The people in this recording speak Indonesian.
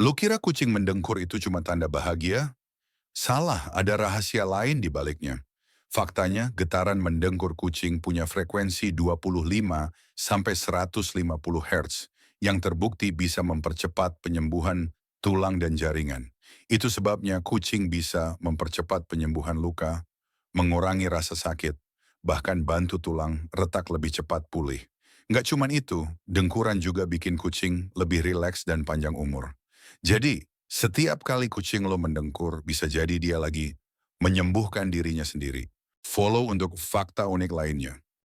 Lu kira kucing mendengkur itu cuma tanda bahagia? Salah, ada rahasia lain di baliknya. Faktanya, getaran mendengkur kucing punya frekuensi 25 sampai 150 Hz yang terbukti bisa mempercepat penyembuhan tulang dan jaringan. Itu sebabnya kucing bisa mempercepat penyembuhan luka, mengurangi rasa sakit, bahkan bantu tulang retak lebih cepat pulih. Nggak cuman itu, dengkuran juga bikin kucing lebih rileks dan panjang umur. Jadi, setiap kali kucing lo mendengkur, bisa jadi dia lagi menyembuhkan dirinya sendiri. Follow untuk fakta unik lainnya.